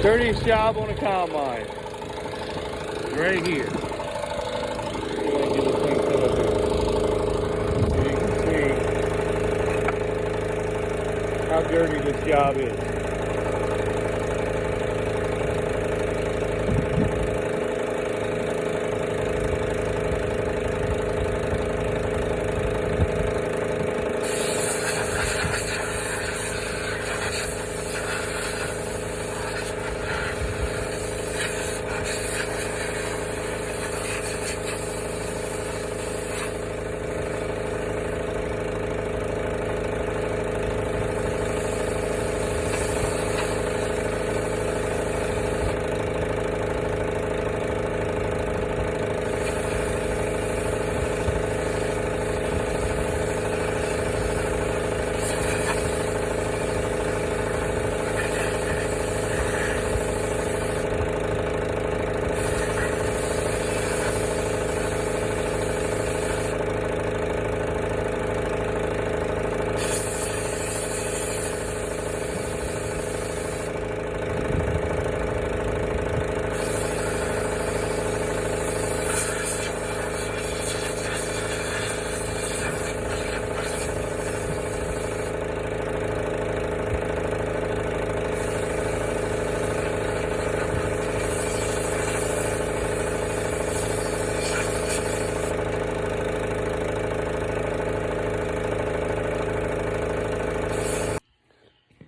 Dirtiest job on a combine. Right here. Get this thing set up here. So you can see how dirty this job is.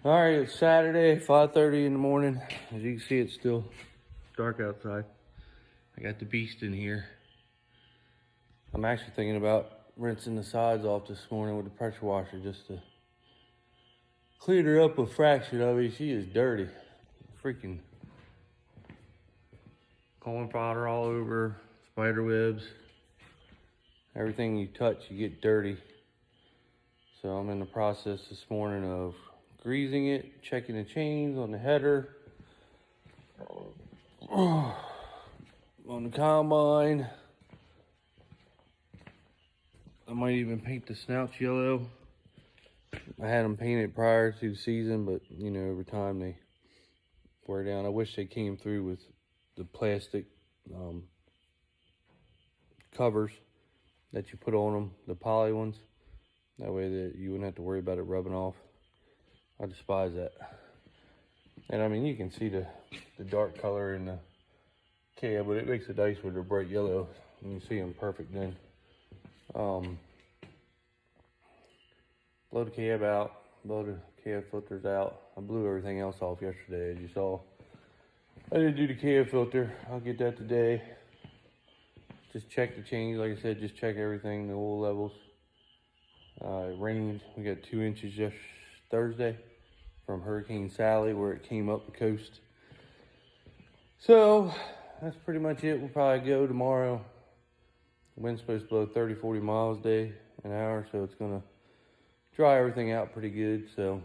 All right, it's Saturday, 5:30 in the morning. As you can see, it's still dark outside. I got the beast in here. I'm actually thinking about rinsing the sides off this morning with the pressure washer just to clean her up a fraction. I mean, she is dirty. Freaking corn powder all over, spider webs. Everything you touch, you get dirty. So I'm in the process this morning of greasing it, checking the chains on the header, on the combine. I might even paint the snouts yellow. I had them painted prior to the season, but you know, over time they wear down. I wish they came through with the plastic covers that you put on them, the poly ones. That way that you wouldn't have to worry about it rubbing off. I despise that. And I mean, you can see the dark color in the cab, but it makes it nice with the bright yellow. You can see them perfect then. Blow the cab out, blow the cab filters out. I blew everything else off yesterday, as you saw. I didn't do the cab filter. I'll get that today. Just check the chains, like I said, just check everything, the oil levels. It rained, we got 2 inches just Thursday from Hurricane Sally, where it came up the coast. So that's pretty much it. We'll probably go tomorrow. The wind's supposed to blow 30-40 miles a day an hour, so it's gonna dry everything out pretty good. So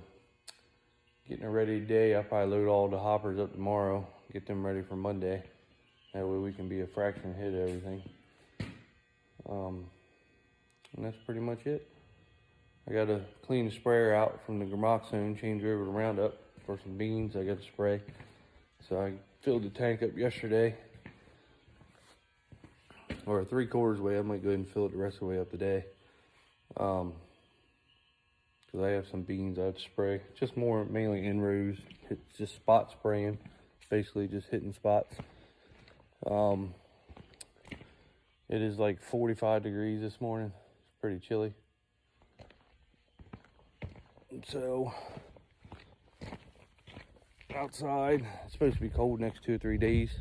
getting it ready today. I'll probably load all the hoppers up tomorrow, get them ready for Monday. That way we can be a fraction ahead of everything. And that's pretty much it. I gotta clean the sprayer out from the Gramoxone, change over to Roundup for some beans I got to spray. So I filled the tank up yesterday, or 3/4 way. I might go ahead and fill it the rest of the way up today. Because I have some beans I have to spray. Just more mainly in rows, just spot spraying, basically just hitting spots. It is like 45 degrees this morning. It's pretty chilly. So outside, it's supposed to be cold next 2 or 3 days.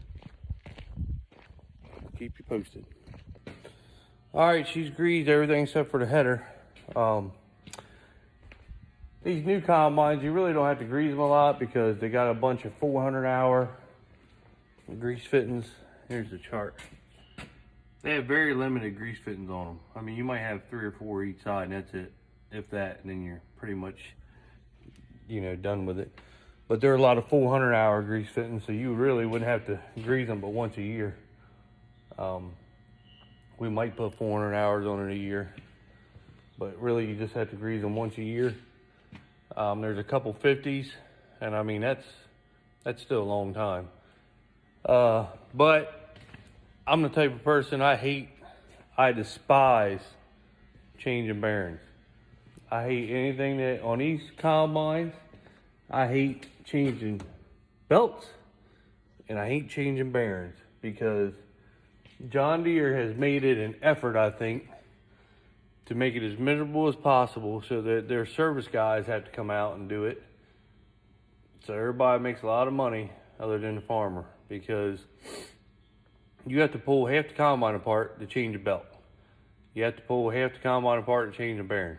I'll keep you posted. All right, she's greased everything except for the header. These new combines, you really don't have to grease them a lot because they got a bunch of 400-hour grease fittings. Here's the chart. They have very limited grease fittings on them. I mean, you might have 3 or 4 each side, and that's it, if that, and then you're pretty much, you know, done with it. But there are a lot of 400-hour grease fittings, so you really wouldn't have to grease them but once a year. We might put 400 hours on it a year, but really you just have to grease them once a year. There's a couple 50s, and I mean, that's That's still a long time. But I'm the type of person, I despise changing bearings. I hate anything that, on these combines, I hate changing belts and I hate changing bearings, because John Deere has made it an effort, I think, to make it as miserable as possible so that their service guys have to come out and do it. So everybody makes a lot of money other than the farmer, because you have to pull half the combine apart to change a belt. You have to pull half the combine apart to change a bearing.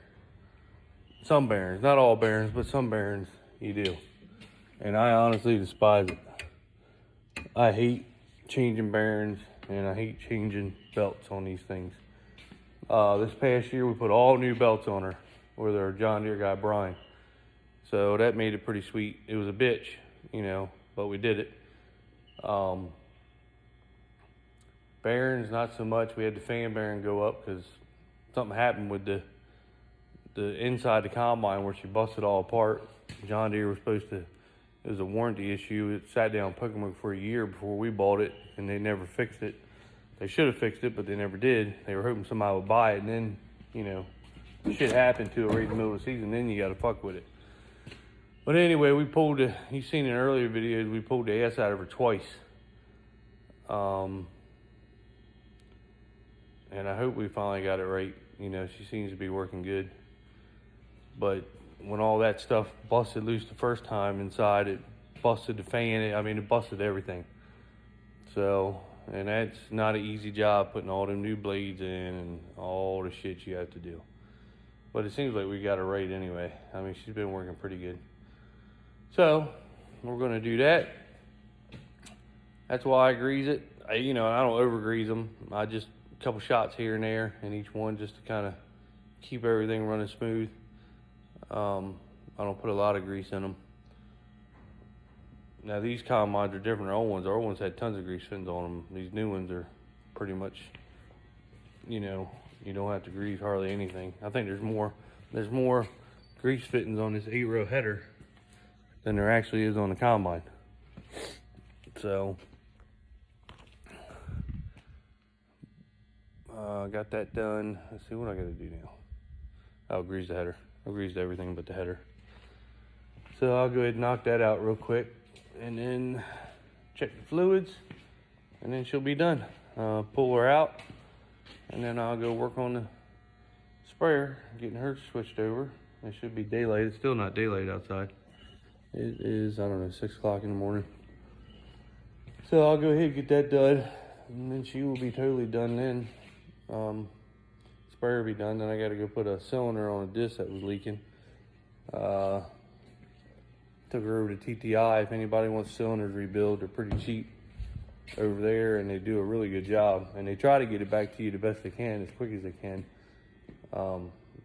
Some bearings, not all bearings, but some bearings you do. And I honestly despise it. I hate changing bearings and I hate changing belts on these things. This past year we put all new belts on her with our John Deere guy, Brian. So that made it pretty sweet. It was a bitch, you know, but we did it. Bearings, not so much. We had the fan bearing go up because something happened with the inside the combine where she busted all apart. John Deere was supposed to, it was a warranty issue. It sat down Pokemook for a year before we bought it, and they never fixed it. They should have fixed it, but they never did. They were hoping somebody would buy it, and then, you know, shit happened to it right in the middle of the season, then you got to fuck with it. But anyway, we pulled the, you've seen in earlier videos, we pulled the ass out of her twice. And I hope we finally got it right. You know, she seems to be working good. But when all that stuff busted loose the first time inside, it busted the fan, it busted everything. So, and that's not an easy job, putting all them new blades in and all the shit you have to do. But it seems like we got her right anyway. I mean, she's been working pretty good. So, we're gonna do that. That's why I grease it. I don't over grease them. I just, a couple shots here and there in each one just to kind of keep everything running smooth. I don't put a lot of grease in them. Now these combines are different than our old ones. Our old ones had tons of grease fins on them. These new ones are pretty much, you don't have to grease hardly anything. I think there's more grease fittings on this 8-row header than there actually is on the combine. So, got that done. Let's see what I gotta do now. I'll grease the header. I'll grease everything but the header. So I'll go ahead and knock that out real quick and then check the fluids, and then she'll be done. Pull her out, and then I'll go work on the sprayer, getting her switched over. It should be daylight. It's still not daylight outside. It is, I don't know, 6 o'clock in the morning. So I'll go ahead and get that done, and then she will be totally done then. Sprayer will be done. Then I got to go put a cylinder on a disc that was leaking. Took her over to TTI. If anybody wants cylinders rebuilt, they're pretty cheap over there, and they do a really good job. And they try to get it back to you the best they can, as quick as they can.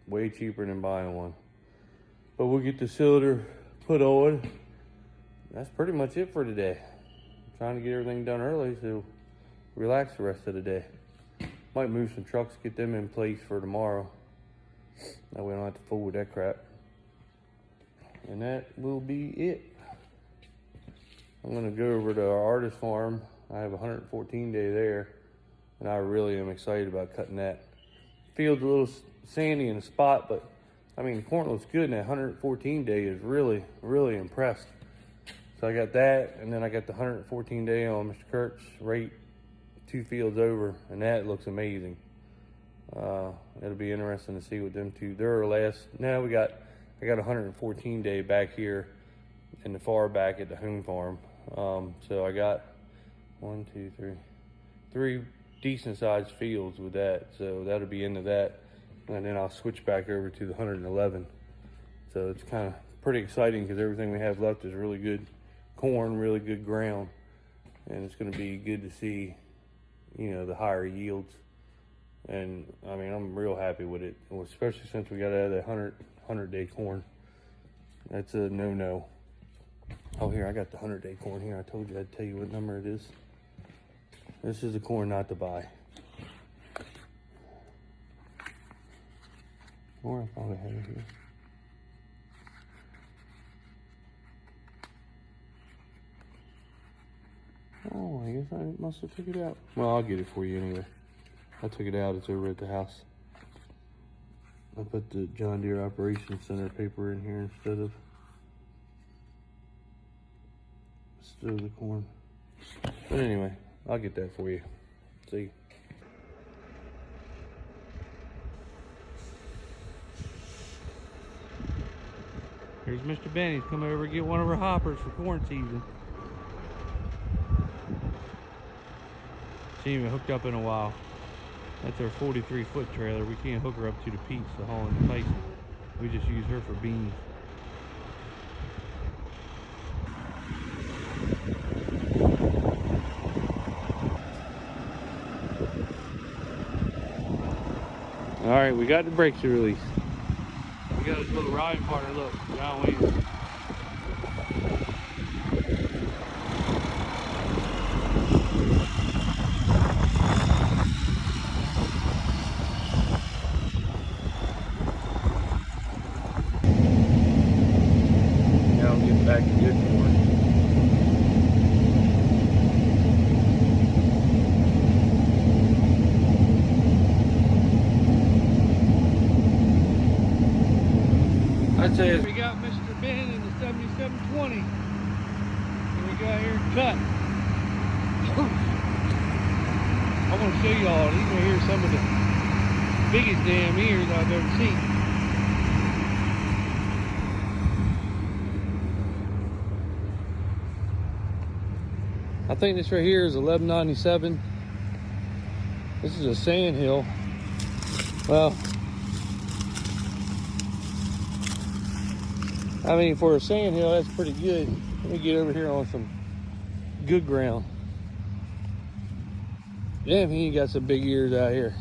Way cheaper than buying one. But we'll get the cylinder put on. That's pretty much it for today. I'm trying to get everything done early so relax the rest of the day. Might move some trucks, get them in place for tomorrow. That way I don't have to fool with that crap. And that will be it. I'm gonna go over to our artist farm. I have a 114 day there, and I really am excited about cutting that. Field's a little sandy in the spot, but I mean, the corn looks good, and that 114 day is really, really impressed. So I got that, and then I got the 114 day on Mr. Kurt's right 2 fields over, and that looks amazing. It'll be interesting to see what them two, their last, now I got a 114 day back here in the far back at the home farm. So I got 3 decent sized fields with that. So that'll be into that. And then I'll switch back over to the 111. So it's kind of pretty exciting because everything we have left is really good corn, really good ground. And it's going to be good to see, the higher yields. And I mean, I'm real happy with it, especially since we got out of that 100 day corn. That's a no-no. Oh, here, I got the 100 day corn here. I told you I'd tell you what number it is. This is the corn not to buy. Or I thought I had it here. Oh, I guess I must have took it out. Well, I'll get it for you anyway. I took it out. It's over at the house. I put the John Deere Operations Center paper in here instead of the corn. But anyway, I'll get that for you. See. Here's Mr. Benny. He's coming over to get one of our hoppers for corn season. She ain't even hooked up in a while. That's our 43-foot trailer. We can't hook her up to the piece to haul in place. We just use her for beans. All right, we got the brakes released. We got his little riding partner. Look, John Williams. Now I'm getting back to good corn. I'd say we got Mr. Ben in the 7720. And we got here cut. I want to show y'all. You're going to hear some of the biggest damn ears I've ever seen. I think this right here is 1197. This is a sand hill. Well, I mean, for a sand hill, that's pretty good. Let me get over here on some good ground. Damn, he got some big ears out here.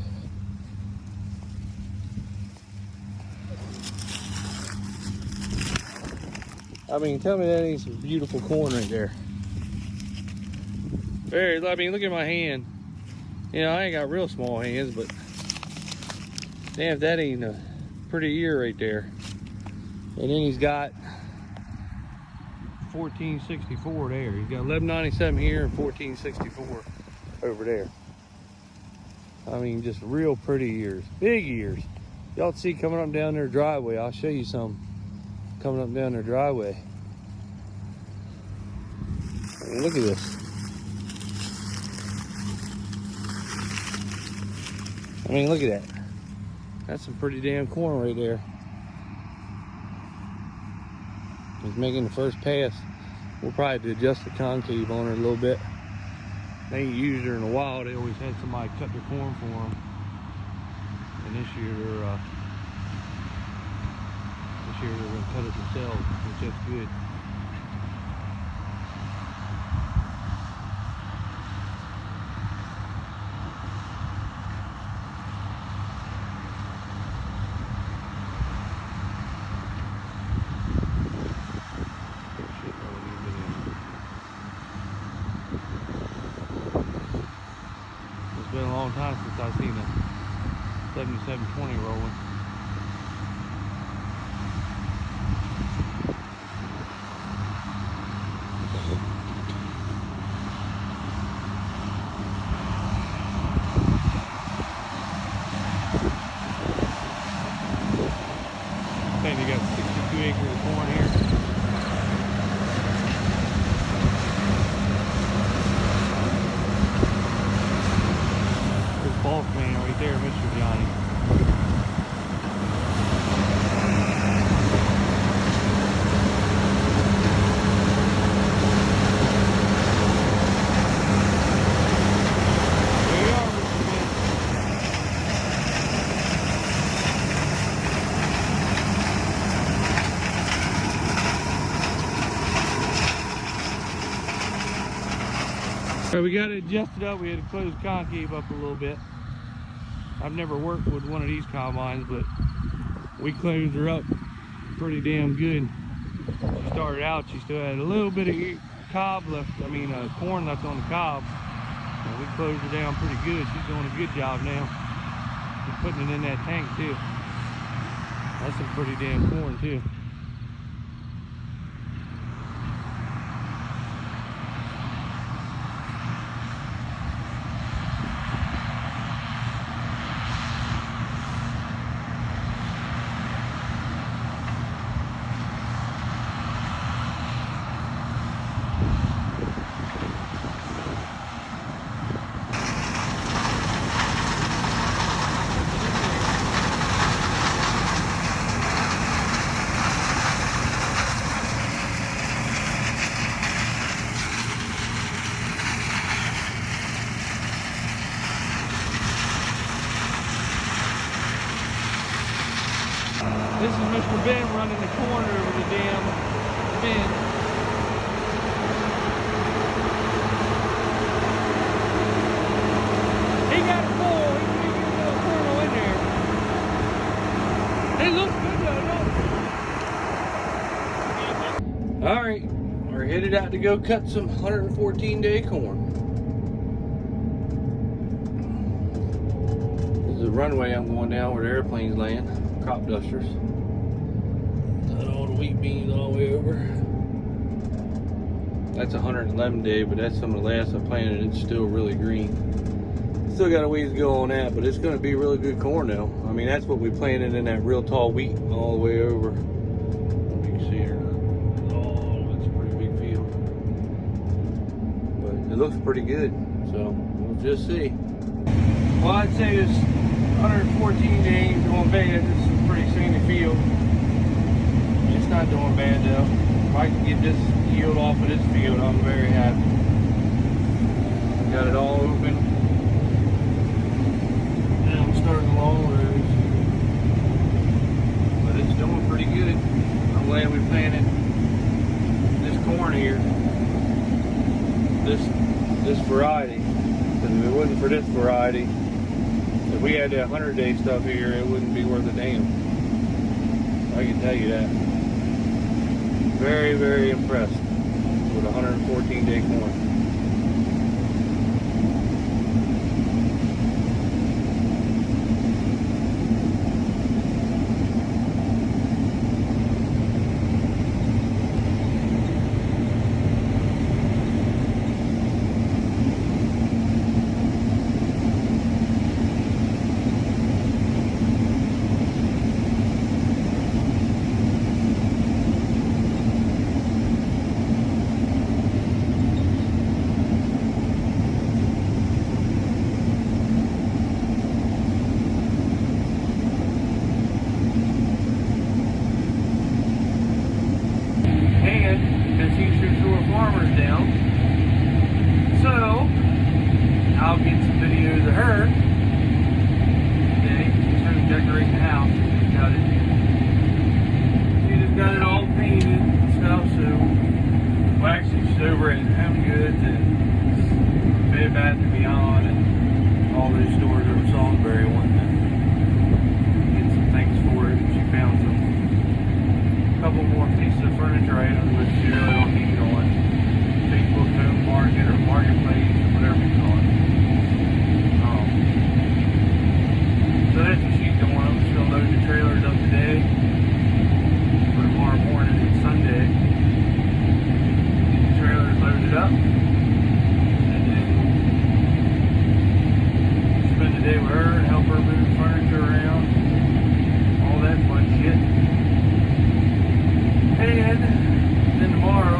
I mean, tell me that ain't some beautiful corn right there. I mean, look at my hand. You know, I ain't got real small hands, but damn, that ain't a pretty ear right there. And then he's got 1464 there. He's got 1197 here and 1464 over there. I mean, just real pretty ears, big ears. Y'all see coming up down their driveway. I'll show you some coming up down their driveway. I mean, look at this. I mean, look at that. That's some pretty damn corn right there. He's making the first pass. We'll probably adjust the concave on her a little bit. They ain't used her in a while. They always had somebody cut their corn for them. And this year they're gonna cut it themselves, which is good. It's been a long time since I've seen a 7720 rolling. I think they got 62 acres of corn here. There's Boss Man right there, Mr. Johnny. There you are, Mr. Ben. So we got it adjusted up. We had to close the concave up a little bit. I've never worked with one of these combines, but we closed her up pretty damn good. She started out, she still had a little bit of cob left, corn left on the cob. And we closed her down pretty good. She's doing a good job now. We're putting it in that tank too. That's some pretty damn corn too. This is Mr. Ben running the corn over the damn bin. He got it full. He can get a little kernel in there. It looks good though, don't it? All right, we're headed out to go cut some 114-day corn. This is the runway I'm going down where the airplanes land. Crop dusters. Got all the wheat beans all the way over. That's 111 day, but that's some of the last I planted. It's still really green. Still got a ways to go on that, but it's going to be really good corn now. I mean, that's what we planted in that real tall wheat all the way over. You can see here. Oh, that's a pretty big field. But it looks pretty good, so we'll just see. Well, I'd say this 114 days going bad. This is a pretty sandy field. It's not doing bad though. If I can get this yield off of this field, I'm very happy. Got it all open. Now I'm starting the long rows. But it's doing pretty good. I'm glad we planted this corn here. This variety. Because if it wasn't for this variety, if we had that 100-day stuff here, it wouldn't be worth a damn. I can tell you that. Very, very impressed with 114-day corn. Farmers down, so I'll get some videos of her today. She's trying to decorate the house. She just got it all painted and stuff. So, well, actually, she's over at Home Goods and Bed Bath & Beyond and all those stores over Salisbury wanting to get some things for it. She found some couple more pieces of furniture items, but she really don't need on Facebook Home Market or Marketplace or whatever you call it. So that's what she's doing. I'm just going to load the trailers up today for tomorrow morning and Sunday. Get the trailers loaded up and then spend the day with her and help her move furniture around. All that fun shit. And then tomorrow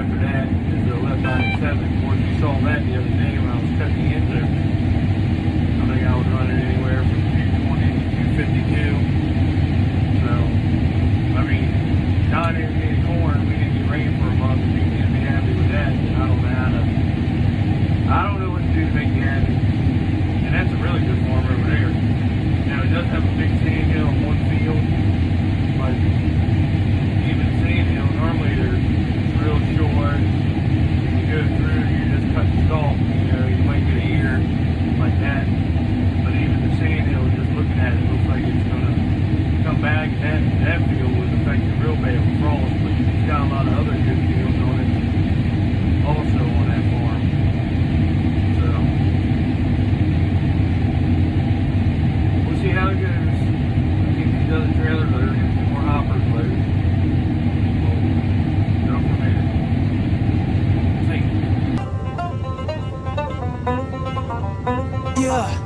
after that is the left line 7. Of course, you saw that the other day when I was cutting the ends there. I think I was running anywhere from 220 to 252. So, I mean, not even getting corn, we didn't get rain for a month, and you can be happy with that. And I don't know how to, I don't know what to do to make you happy. And that's a really good farm over there. Now, it does have a big sand hill in one field, but even sand hill, normally they're real short. You go through, you just cut the stalk, you know, you might get an ear like that. But even the sand hill, just looking at it, looks like it's gonna come back. And that field was affected real bad with frost, but it's got a lot of other good fields on it also on that farm. So we'll see how it goes. I think these other trailers are gonna get more hoppers loaded. We'll go from there. See. Yeah.